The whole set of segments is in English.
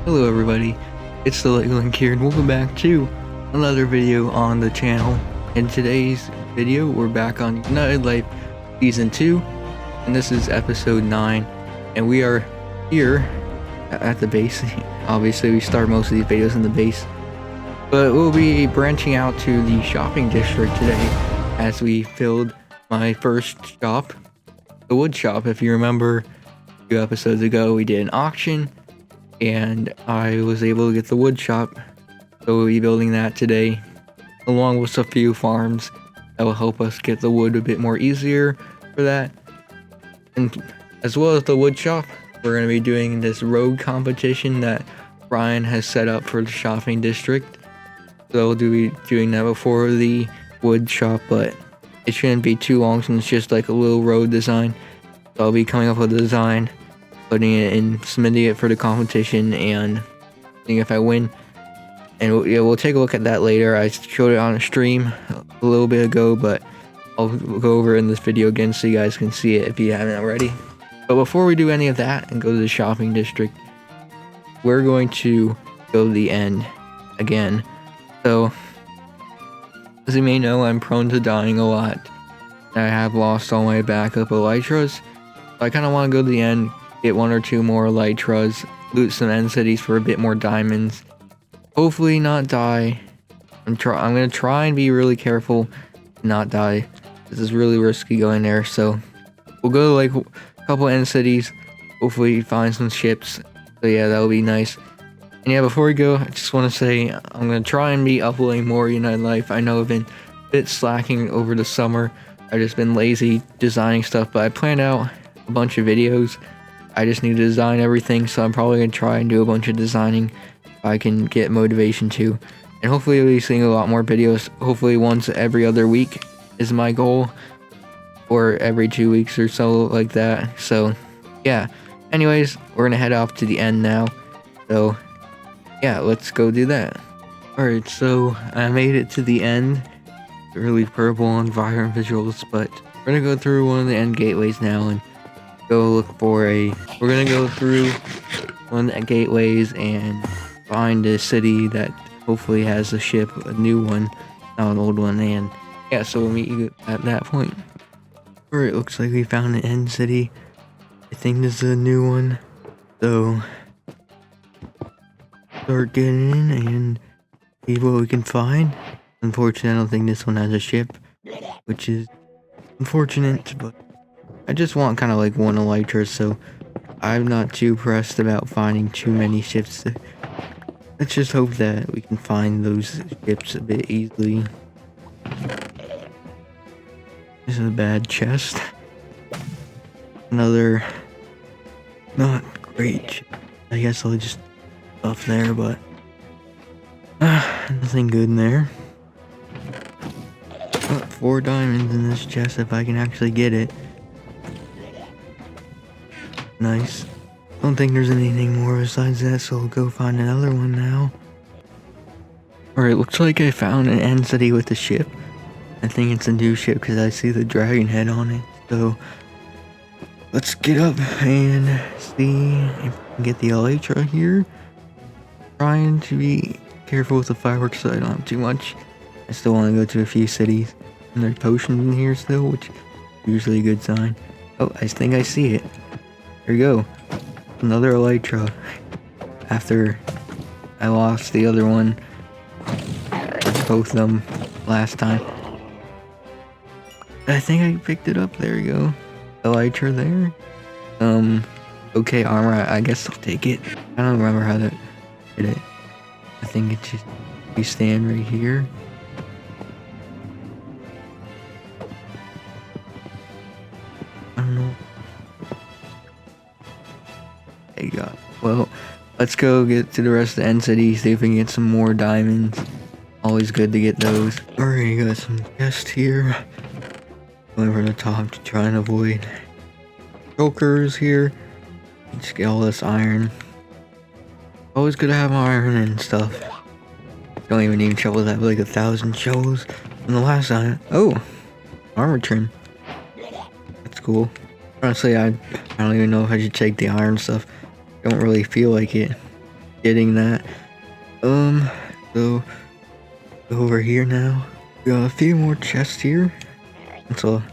Hello everybody, it's the Link here and welcome back to another video on the channel. In today's video, we're back on United Life Season 2, and this is episode 9, and we are here at the base. Obviously, we start most of these videos in the base, but we'll be branching out to the shopping district today as we filled my first shop, the wood shop. If you remember, a few episodes ago, we did an auction and I was able to get the wood shop, so we'll be building that today, along with a few farms that will help us get the wood a bit more easier for that. And as well as the wood shop, we're going to be doing this road competition that Brian has set up for the shopping district. So we'll be doing that before the wood shop, but it shouldn't be too long since it's just like a little road design. So I'll be coming up with a design, putting it in, submitting it for the competition, and seeing if I win. And we'll take a look at that later. I showed it on a stream a little bit ago, but I'll go over it in this video again so you guys can see it if you haven't already. But before we do any of that and go to the shopping district, we're going to go to the end again. So, as you may know, I'm prone to dying a lot. I have lost all my backup Elytras, so I kind of want to go to the end, get one or two more Elytras, loot some end cities for a bit more diamonds, hopefully not die. I'm gonna try and be really careful to not die. This is really risky going there, so we'll go to like a couple end cities, hopefully find some ships. So yeah, that'll be nice. And yeah, before we go, I just want to say I'm gonna try and be uploading more United Life. I know I've been a bit slacking over the summer. I've just been lazy designing stuff, but I planned out a bunch of videos. I just need to design everything, so I'm probably going to try and do a bunch of designing if I can get motivation to. And hopefully I'll be seeing a lot more videos. Hopefully once every other week is my goal, or every 2 weeks or so like that. So yeah, anyways, we're going to head off to the end now. So yeah, let's go do that. Alright, so I made it to the end. Really purple and vibrant visuals, but we're going to go through one of the end gateways now and go look for we're gonna go through one of the gateways and find a city that hopefully has a ship, a new one, not an old one. And yeah, so we'll meet you at that point. Alright, looks like we found an end city. I think this is a new one, so start getting in and see what we can find. Unfortunately, I don't think this one has a ship, which is unfortunate, but I just want kind of like one Elytra, so I'm not too pressed about finding too many ships. Let's just hope that we can find those ships a bit easily. This is a bad chest. Another not great chest. I guess I'll just stuff there, but nothing good in there. Got 4 diamonds in this chest if I can actually get it. Nice. Don't think there's anything more besides that, so I'll go find another one now. Alright, looks like I found an end city with a ship. I think it's a new ship because I see the dragon head on it. So let's get up and see if we can get the Elytra here. Trying to be careful with the fireworks so I don't have too much. I still want to go to a few cities. And there's potions in here still, which is usually a good sign. Oh, I think I see it. There we go. Another Elytra. After I lost the other one. Both of them last time. I think I picked it up. There we go. Elytra there. Okay, armor. I guess I'll take it. I don't remember how to get it. I think it's just you stand right here. I don't know. There you go. Well, let's go get to the rest of the end city, see if we can get some more diamonds. Always good to get those. Alright, got some chests here. Going for the top to try and avoid chokers here. Just get all this iron. Always good to have iron and stuff. Don't even need shovels. I have like 1,000 shovels from the last time. Oh, armor trim. That's cool. Honestly, I don't even know if I should take the iron stuff. Don't really feel like it. getting that. So over here now. We got a few more chests here. It's a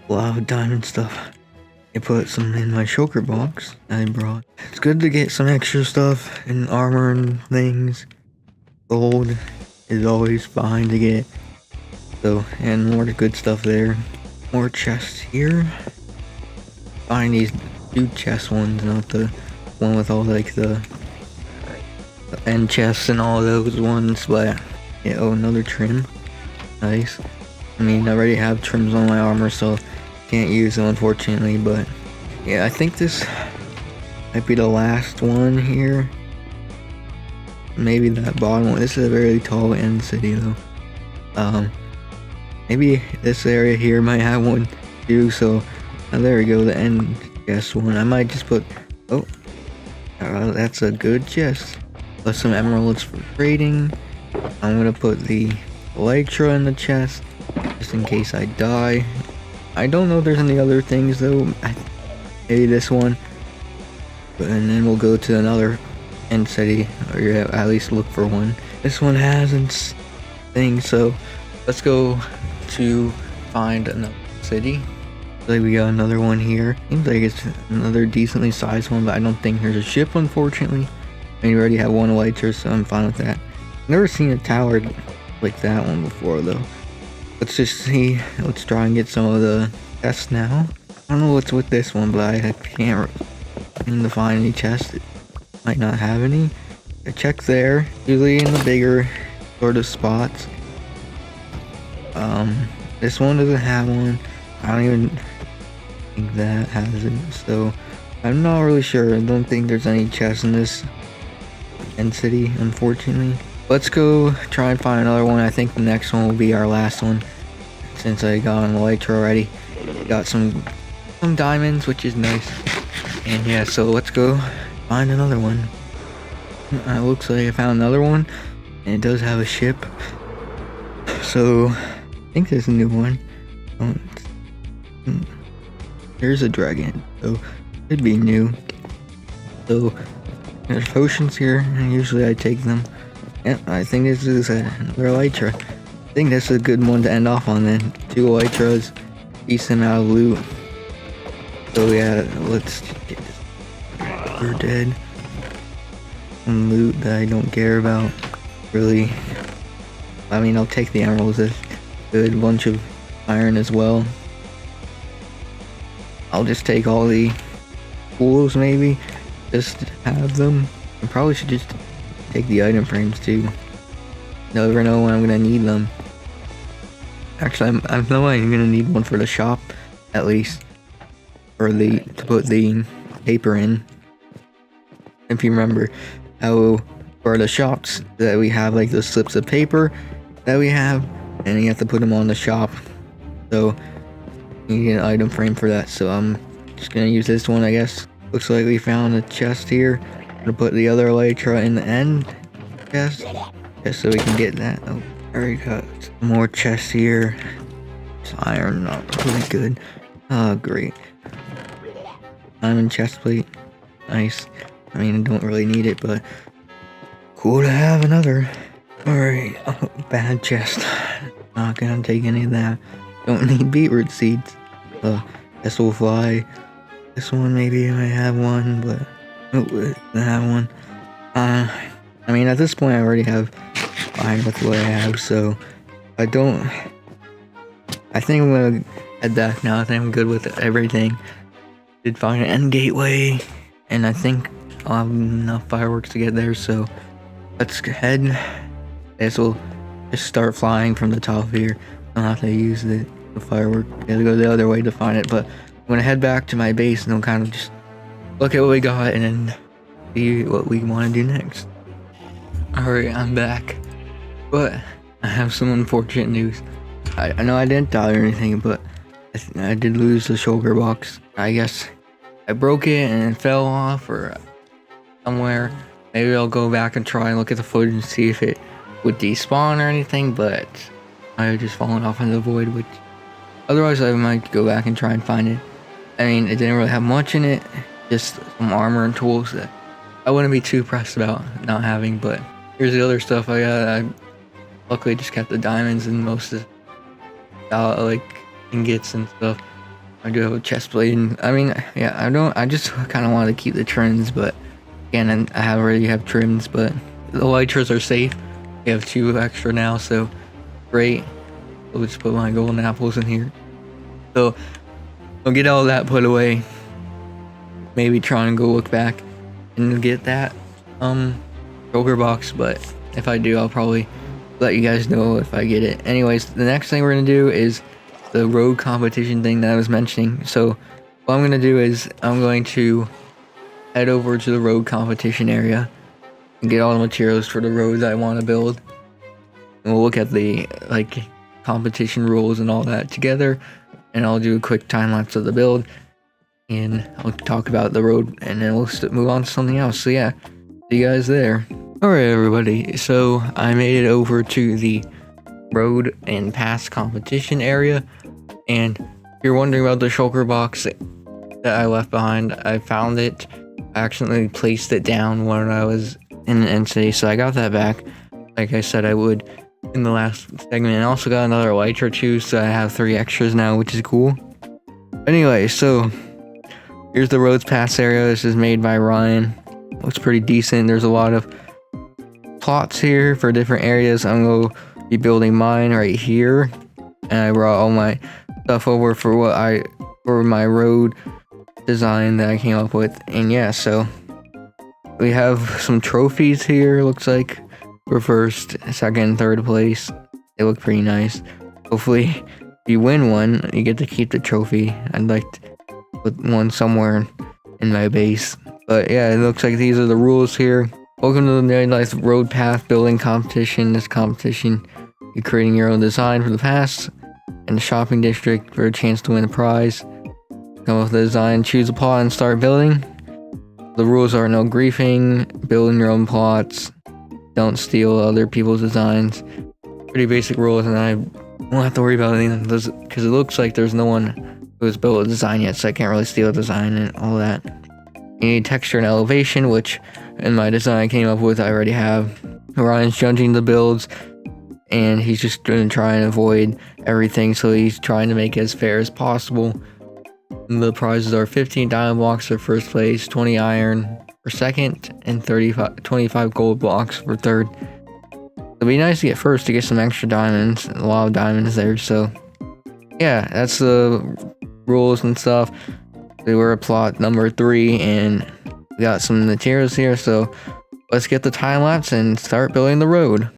lot of diamond stuff. I put some in my shulker box I brought. It's good to get some extra stuff and armor and things. Gold is always fine to get. So, and more good stuff there. More chests here. Find these 2 chest ones, not the one with all like the end chests and all those ones. But yeah, oh, another trim. Nice. I mean, I already have trims on my armor, so can't use them unfortunately. But yeah, I think this might be the last one here. Maybe that bottom one. This is a very tall end city though. Maybe this area here might have one too. So there we go, the end chest one. I might just put, oh, that's a good chest. Plus some emeralds for trading. I'm gonna put the Elytra in the chest just in case I die. I don't know if there's any other things though. Maybe this one. And then we'll go to another end city, or at least look for one. This one has its thing, so let's go to find another city. Like we got another one here. Seems like it's another decently sized one, but I don't think there's a ship unfortunately. I mean, we already have one Elytra, so I'm fine with that. Never seen a tower like that one before though. Let's just see. Let's try and get some of the chests now. I don't know what's with this one, but I can't seem to find any chests. It might not have any. I checked there. Usually in the bigger sort of spots. This one doesn't have one. I don't even think that has it. So I'm not really sure. I don't think there's any chests in this end city, unfortunately. Let's go try and find another one. I think the next one will be our last one, since I got on the Elytra already. Got some diamonds, which is nice. And yeah, so let's go find another one. It looks like I found another one, and it does have a ship. So I think there's a new one. There's a dragon, so it could be new. So there's potions here, and usually I take them. Yeah, I think this is another Elytra. I think that's a good one to end off on then. 2 Elytras, decent amount of loot. So yeah, let's get this. We're dead. Some loot that I don't care about, really. I mean, I'll take the emeralds. It's a good bunch of iron as well. I'll just take all the tools maybe, just have them. I probably should just take the item frames too. Never know when I'm gonna need them. Actually, I know I'm gonna need one for the shop, at least, for to put the paper in. If you remember how for the shops that we have, like the slips of paper that we have, and you have to put them on the shop. So you need an item frame for that. So I'm just gonna use this one, I guess. Looks like we found a chest here. I'm gonna put the other Elytra in the end chest, just so we can get that. Oh, already got some more chests here. It's iron, not really good. Oh, great. Diamond chest plate. Nice. I mean, I don't really need it, but cool to have another. Alright, oh, bad chest. Not gonna take any of that. Don't need beetroot seeds. This will fly. This one maybe I might have one, but oh, I have one. I mean, at this point I already have fine with what I have, so I think I'm gonna head back now. I think I'm good with everything. Did find an end gateway, and I think I'll have enough fireworks to get there, so let's head. This will just start flying from the top here. I'll have to use the firework. I gotta go the other way to find it, but I'm gonna head back to my base and we'll kind of just look at what we got and then see what we want to do next. Alright, I'm back, but I have some unfortunate news. I know I didn't die or anything, but I did lose the shulker box. I guess I broke it and it fell off or somewhere. Maybe I'll go back and try and look at the footage and see if it would despawn or anything, but I had just fallen off into the void, which otherwise I might go back and try and find it. I mean, it didn't really have much in it, just some armor and tools that I wouldn't be too pressed about not having, but here's the other stuff I got. I luckily just kept the diamonds and most of the like ingots and stuff. I do have a chest plate, and I mean, yeah, I just kind of want to keep the trims, but again, I already have trims, but the elytras are safe. We have 2 extra now, so great. I'll just put my golden apples in here. So I'll get all that put away. Maybe try and go look back and get that shulker box, but if I do, I'll probably let you guys know if I get it. Anyways, the next thing we're gonna do is the road competition thing that I was mentioning. So what I'm gonna do is I'm going to head over to the road competition area and get all the materials for the road that I want to build, and we'll look at the like competition rules and all that together, and I'll do a quick time lapse of the build, and I'll talk about the road, and then we'll move on to something else. So yeah, see you guys there. Alright everybody, so I made it over to the road and pass competition area, and if you're wondering about the shulker box that I left behind, I found it. I accidentally placed it down when I was in the NCA, so I got that back like I said I would in the last segment, and I also got another elytra too, so I have 3 extras now, which is cool. Anyway, so here's the roads pass area. This is made by Ryan. Looks pretty decent. There's a lot of plots here for different areas. I'm going to be building mine right here, and I brought all my stuff over for my road design that I came up with. And yeah, so we have some trophies here. Looks like for first, second, third place. They look pretty nice. Hopefully if you win one, you get to keep the trophy. I'd like to put one somewhere in my base, but yeah, it looks like these are the rules here. Welcome to the United Life Road Path Building Competition. This competition, you're creating your own design for the pass and the shopping district for a chance to win a prize. Come up with a design, choose a plot, and start building. The rules are no griefing, building your own plots, don't steal other people's designs. Pretty basic rules, and I won't have to worry about anything because it looks like there's no one who has built a design yet, so I can't really steal a design and all that. You need texture and elevation, which in my design I came up with, I already have. Ryan's judging the builds, and he's just going to try and avoid everything, so he's trying to make it as fair as possible. And the prizes are 15 diamond blocks for first place, 20 iron for second, and 25 gold blocks for third. It'd be nice to get first to get some extra diamonds, a lot of diamonds there. So yeah, that's the rules and stuff. We were at plot number 3, and we got some materials here, so let's get the time lapse and start building the road.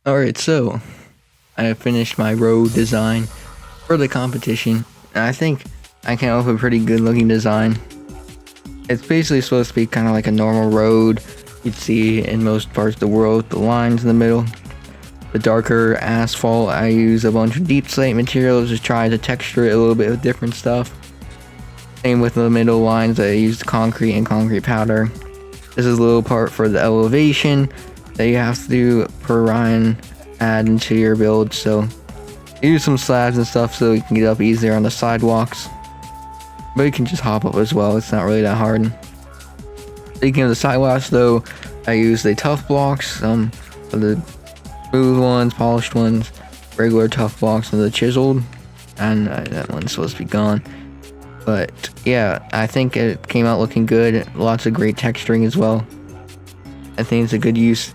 Alright, so I have finished my road design for the competition, and I think I came up with a pretty good looking design. It's basically supposed to be kind of like a normal road you'd see in most parts of the world, with the lines in the middle. The darker asphalt, I use a bunch of deep slate materials to try to texture it a little bit with different stuff. Same with the middle lines, I used concrete and concrete powder. This is a little part for the elevation that you have to do per Ryan add into your build, so use some slabs and stuff so you can get up easier on the sidewalks, but you can just hop up as well, it's not really that hard. Speaking of the sidewalks though, I use the tough blocks, for the smooth ones, polished ones, regular tough blocks, and the chiseled, and that one's supposed to be gone. But yeah, I think it came out looking good, lots of great texturing as well. I think it's a good use,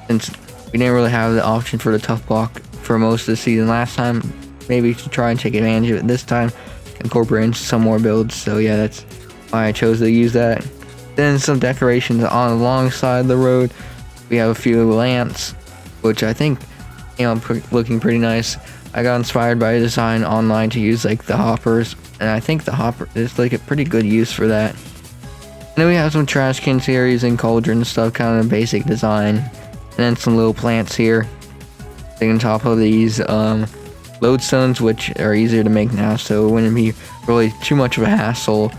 since we didn't really have the option for the tough block for most of the season last time. maybe to try and take advantage of it this time, incorporate some more builds. So yeah, that's why I chose to use that. Then some decorations on alongside the road. We have a few lamps, which I think, you know, looking pretty nice. I got inspired by a design online to use like the hoppers, and I think the hopper is like a pretty good use for that. And then we have some trash cans here using cauldron stuff, kind of basic design. And then some little plants here. On top of these lodestones, which are easier to make now, so it wouldn't be really too much of a hassle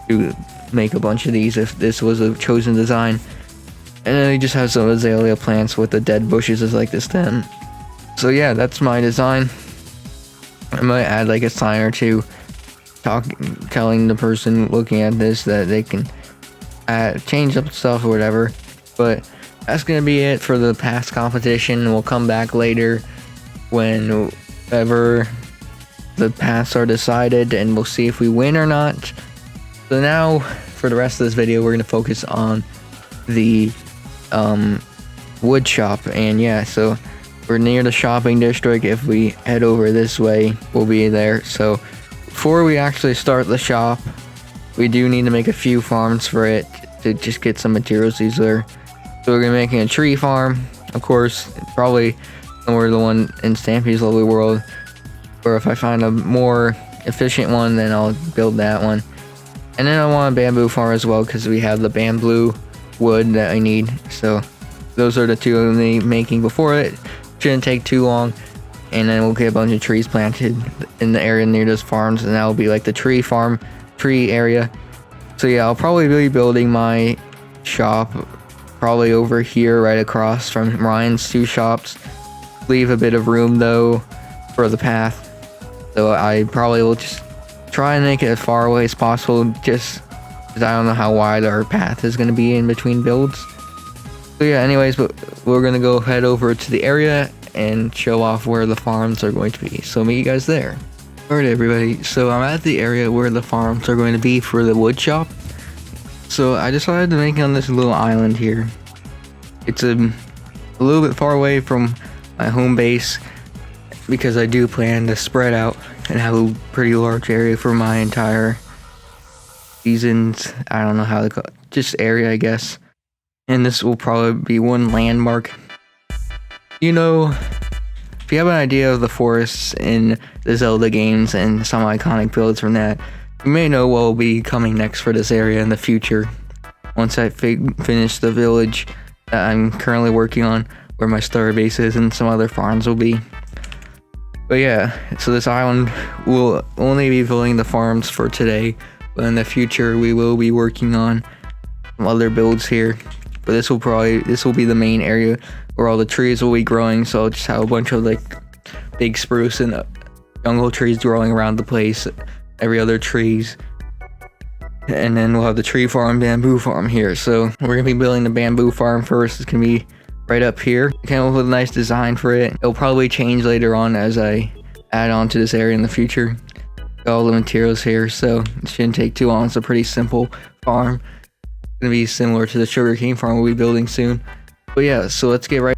to make a bunch of these if this was a chosen design. And then we just have some azalea plants with the dead bushes as like the stem. So yeah, that's my design. I might add like a sign or two telling the person looking at this that they can change up stuff or whatever. But that's gonna be it for the past competition. We'll come back later whenever the paths are decided, and we'll see if we win or not. So now for the rest of this video, we're gonna focus on the wood shop. And yeah, so we're near the shopping district. If we head over this way, we'll be there. So before we actually start the shop, we do need to make a few farms for it to just get some materials there. So we're gonna be making a tree farm, of course, probably somewhere the one in Stampy's Lovely World, or if I find a more efficient one, then I'll build that one. And then I want a bamboo farm as well, because we have the bamboo wood that I need. So those are the two I'm gonna be making before it. Shouldn't take too long, and then we'll get a bunch of trees planted in the area near those farms, and that will be like the tree farm, tree area. So yeah, I'll probably be building my shop probably over here, right across from Ryan's two shops. Leave a bit of room though for the path, so I probably will just try and make it as far away as possible, just because I don't know how wide our path is going to be in between builds. So yeah, anyways, but we're going to go head over to the area and show off where the farms are going to be. So meet you guys there. Alright everybody, so I'm at the area where the farms are going to be for the wood shop. So I decided to make it on this little island here. It's a little bit far away from my home base, because I do plan to spread out and have a pretty large area for my entire seasons. I don't know how to call it, just area I guess. And this will probably be one landmark. You know, if you have an idea of the forests in the Zelda games and some iconic builds from that, you may know what will be coming next for this area in the future. Once I finish the village that I'm currently working on, where my starter base is and some other farms will be. But yeah, so this island will only be building the farms for today, but in the future we will be working on some other builds here. But this will be the main area where all the trees will be growing, so I'll just have a bunch of like big spruce and jungle trees growing around the place, every other trees. And then we'll have the tree farm, bamboo farm here. So we're gonna be building the bamboo farm first. It's gonna be right up here. Came up with a nice design for it. It'll probably change later on as I add on to this area in the future. Got all the materials here, so it shouldn't take too long. It's a pretty simple farm. It's gonna be similar to the sugarcane farm we'll be building soon. But yeah, so let's get right.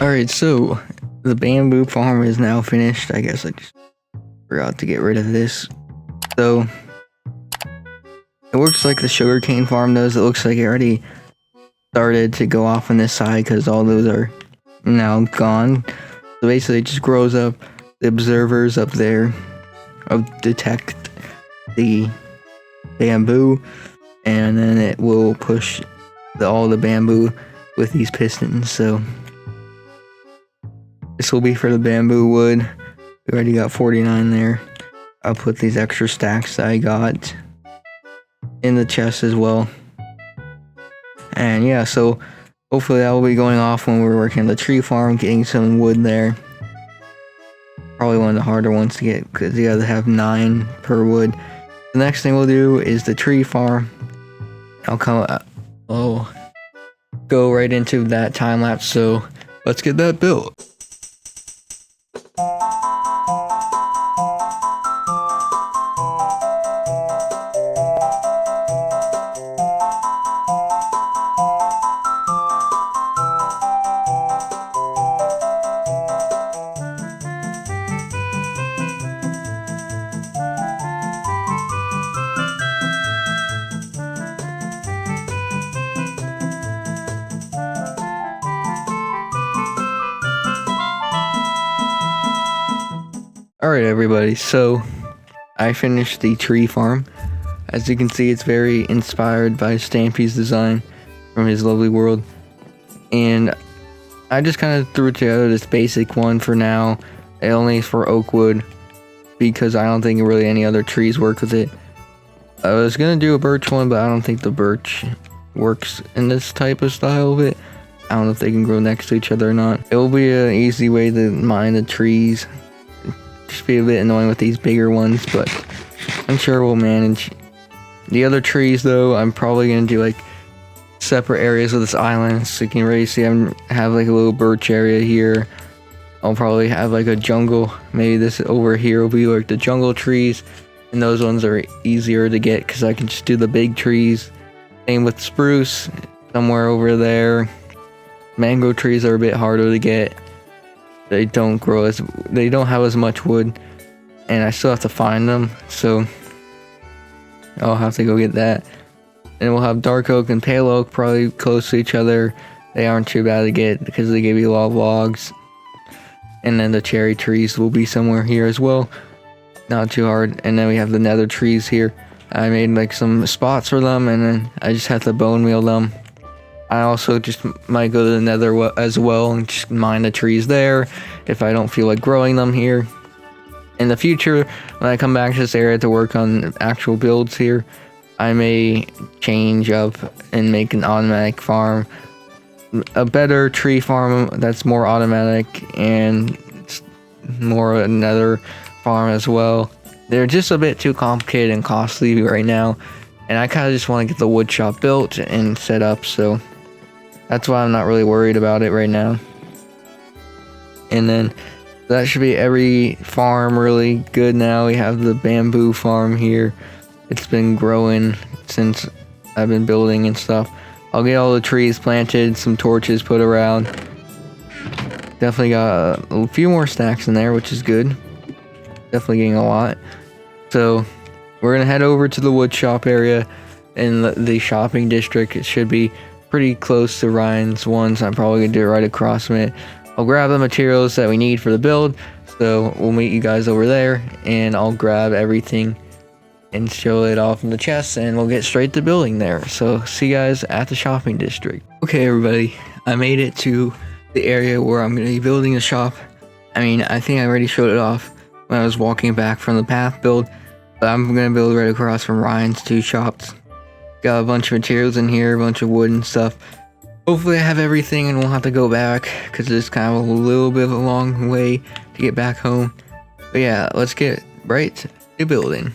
Alright, so the bamboo farm is now finished. I guess I just forgot to get rid of this. So it works like the sugarcane farm does. It looks like it already started to go off on this side because all those are now gone. So basically it just grows up. The observers up there detect the bamboo, and then it will push all the bamboo with these pistons. So This will be for the bamboo wood. We already got 49 there. I'll put these extra stacks that I got in the chest as well. And yeah, so hopefully that will be going off when we're working on the tree farm, getting some wood there. Probably one of the harder ones to get because you gotta have 9 per wood. The next thing we'll do is the tree farm. I'll go right into that time lapse, so let's get that built. Alright everybody, so I finished the tree farm. As you can see, it's very inspired by Stampy's design from his lovely world. And I just kind of threw together this basic one for now. It only is for oak wood because I don't think really any other trees work with it. I was going to do a birch one, but I don't think the birch works in this type of style of it. I don't know if they can grow next to each other or not. It will be an easy way to mine the trees. Just be a bit annoying with these bigger ones, but I'm sure we'll manage. The other trees though, I'm probably gonna do like separate areas of this island, so you can really see I have like a little birch area here. I'll probably have like a jungle. Maybe this over here will be like the jungle trees, and those ones are easier to get because I can just do the big trees. Same with spruce, somewhere over there. Mango trees are a bit harder to get. They don't have as much wood, and I still have to find them, so I'll have to go get that. And we'll have dark oak and pale oak probably close to each other. They aren't too bad to get because they give you a lot of logs. And then the cherry trees will be somewhere here as well, not too hard. And then we have the nether trees here. I made like some spots for them, and then I just have to bone meal them. I also just might go to the nether as well and just mine the trees there if I don't feel like growing them here. In the future, when I come back to this area to work on actual builds here, I may change up and make an automatic farm. A better tree farm that's more automatic and more a nether farm as well. They're just a bit too complicated and costly right now, and I kind of just want to get the wood shop built and set up, so that's why I'm not really worried about it right now. And then that should be every farm really good now. We have the bamboo farm here. It's been growing since I've been building and stuff. I'll get all the trees planted, some torches put around. Definitely got a few more stacks in there, which is good. Definitely getting a lot. So we're gonna head over to the wood shop area in the shopping district. It should be pretty close to Ryan's ones. I'm probably gonna do it right across from it. I'll grab the materials that we need for the build, so we'll meet you guys over there, and I'll grab everything and show it off in the chest, and we'll get straight to building there. So see you guys at the shopping district. Okay everybody, I made it to the area where I'm gonna be building the shop. I mean, I think I already showed it off when I was walking back from the path build, but I'm gonna build right across from Ryan's 2 shops. Got a bunch of materials in here, a bunch of wood and stuff. Hopefully I have everything and won't have to go back, because it's kind of a little bit of a long way to get back home. But yeah, let's get right to building.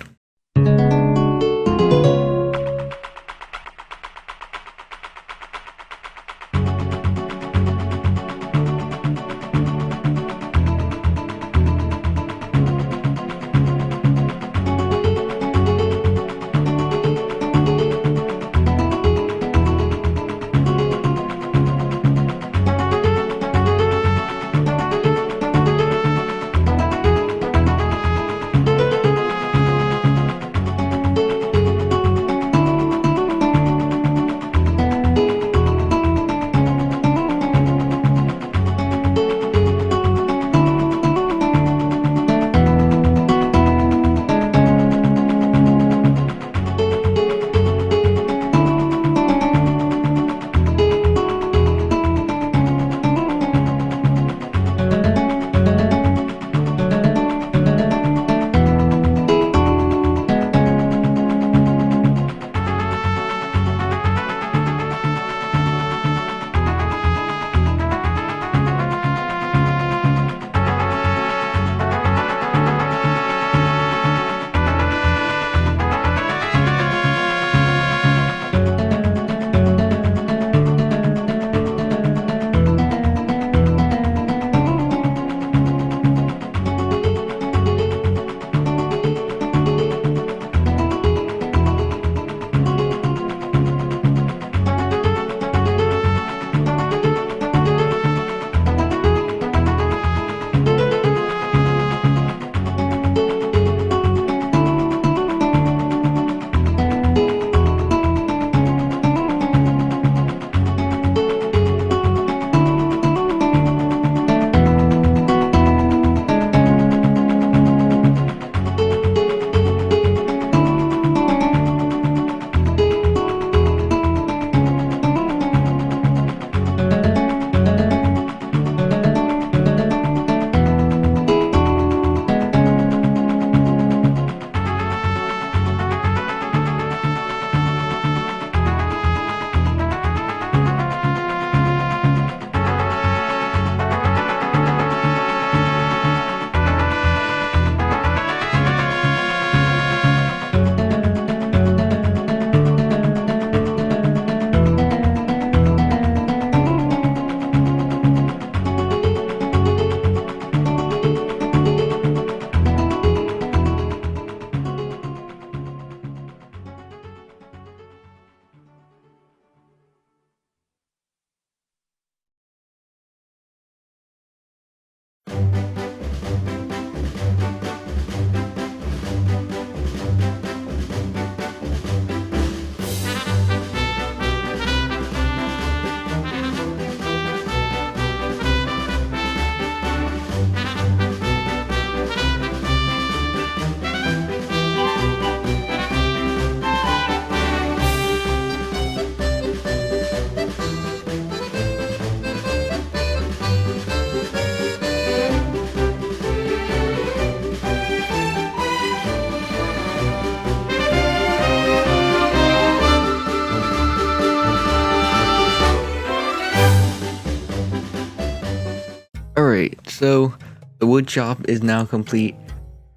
So the wood shop is now complete,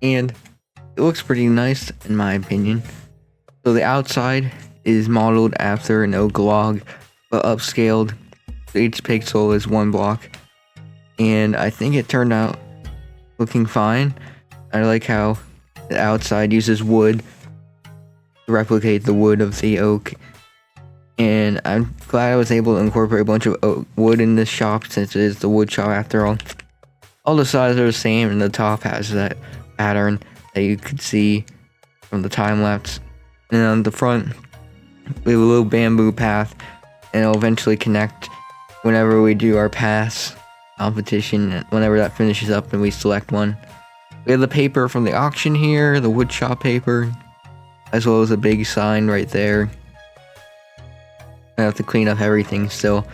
and it looks pretty nice in my opinion. So the outside is modeled after an oak log, but upscaled. Each pixel is 1 block, and I think it turned out looking fine. I like how the outside uses wood to replicate the wood of the oak, and I'm glad I was able to incorporate a bunch of wood in this shop since it is the wood shop after all. All the sides are the same, and the top has that pattern that you could see from the time lapse. And on the front, we have a little bamboo path, and it'll eventually connect whenever we do our pass competition, whenever that finishes up and we select one. We have the paper from the auction here, the wood shop paper, as well as a big sign right there. I have to clean up everything still.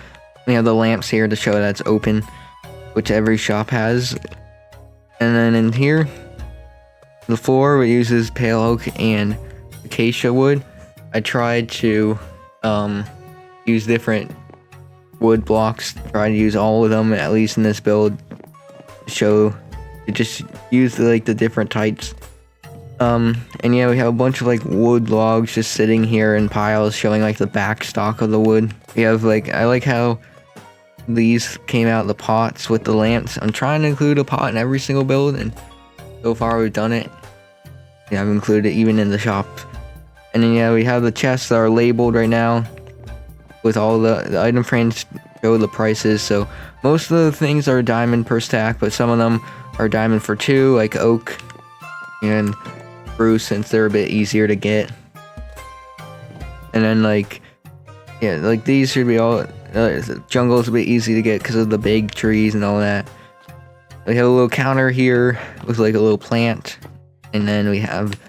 We have the lamps here to show that it's open, which every shop has. And then in here, the floor uses pale oak and acacia wood. I tried to use different wood blocks, try to use all of them, at least in this build, show to just use the different types. And yeah, we have a bunch of wood logs just sitting here in piles, showing the back stock of the wood. We have I like how these came out of the pots with the lamps. I'm trying to include a pot in every single build, and so far we've done it. Yeah, I've included it even in the shop. And then yeah, we have the chests that are labeled right now with all the item frames show the prices. So most of the things are diamond per stack, but some of them are diamond for 2, like oak and spruce, since they're a bit easier to get. And then these should be all jungle is a bit easy to get because of the big trees and all that. We have a little counter here with a little plant, and then we have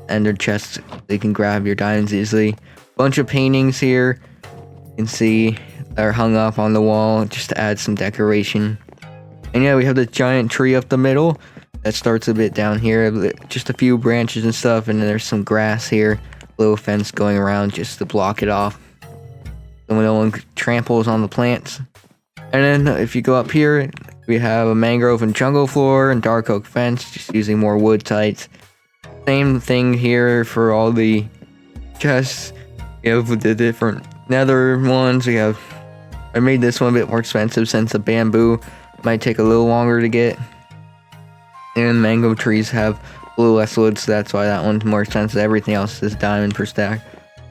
ender chests so you can grab your diamonds easily. Bunch of paintings here you can see are hung up on the wall just to add some decoration. And yeah, we have the giant tree up the middle that starts a bit down here, just a few branches and stuff, and then there's some grass here, little fence going around just to block it off so no one tramples on the plants. And then if you go up here, we have a mangrove and jungle floor and dark oak fence, just using more wood types. Same thing here for all the chests. You have the different nether ones. I made this one a bit more expensive since the bamboo might take a little longer to get. And mango trees have a little less wood, so that's why that one's more expensive. Everything else is diamond per stack.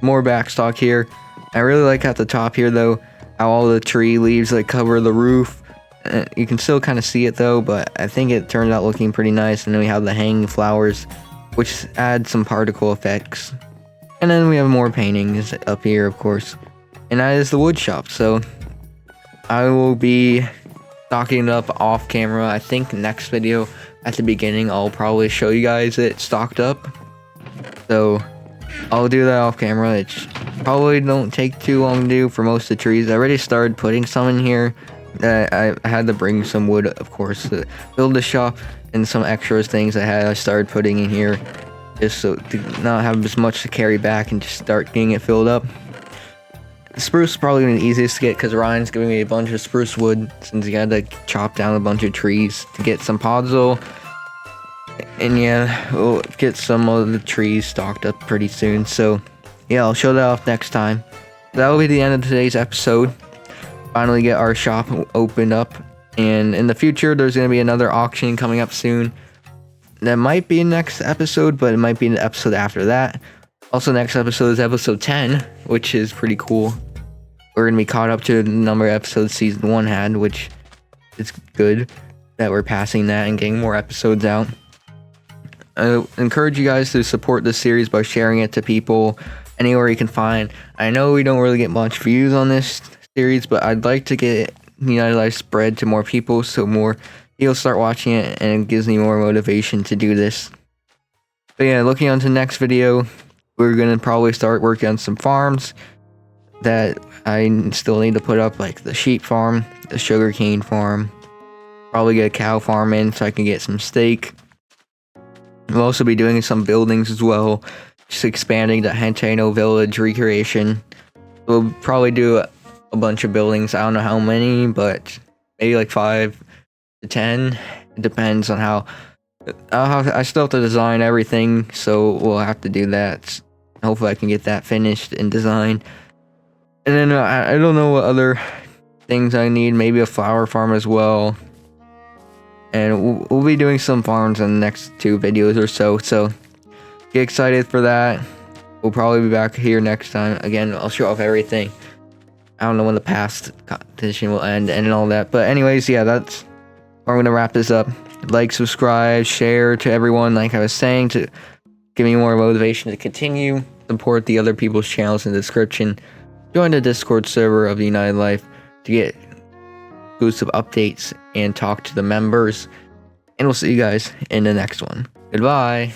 More backstock here. I really like at the top here though, how all the tree leaves cover the roof. You can still kind of see it though, but I think it turned out looking pretty nice. And then we have the hanging flowers, which add some particle effects. And then we have more paintings up here, of course. And that is the wood shop. So I will be stocking it up off camera. I think next video at the beginning I'll probably show you guys it stocked up. So I'll do that off camera. It probably don't take too long to do for most of the trees. I already started putting some in here. I had to bring some wood, of course, to build the shop, and some extras things I started putting in here just so to not have as much to carry back and just start getting it filled up. Spruce is probably the easiest to get because Ryan's giving me a bunch of spruce wood since he had to chop down a bunch of trees to get some podzol. And yeah, we'll get some of the trees stocked up pretty soon. So yeah, I'll show that off next time. That will be the end of today's episode. Finally get our shop opened up, and in the future there's going to be another auction coming up soon. That might be next episode, but it might be the episode after that. Also, next episode is episode 10, which is pretty cool. We're going to be caught up to the number of episodes season 1 had, which is good that we're passing that and getting more episodes out. I encourage you guys to support this series by sharing it to people anywhere you can find. I know we don't really get much views on this series, but I'd like to get United Life spread to more people so more people start watching it, and it gives me more motivation to do this. But yeah, looking on to the next video, we're going to probably start working on some farms that I still need to put up, like the sheep farm, the sugarcane farm, probably get a cow farm in so I can get some steak. We'll also be doing some buildings as well, just expanding the Hentano village recreation. We'll probably do a bunch of buildings. I don't know how many, but maybe like 5. to 10. It depends on how I still have to design everything, so we'll have to do that. Hopefully I can get that finished and designed. And then I don't know what other things I need. Maybe a flower farm as well. And we'll be doing some farms in the next 2 videos or so. So get excited for that. We'll probably be back here next time. Again, I'll show off everything. I don't know when the past competition will end and all that. But anyways, yeah, that's where I'm going to wrap this up. Like, subscribe, share to everyone, like I was saying, to give me more motivation to continue. Support the other people's channels in the description. Join the Discord server of United Life to get exclusive updates and talk to the members. And we'll see you guys in the next one. Goodbye.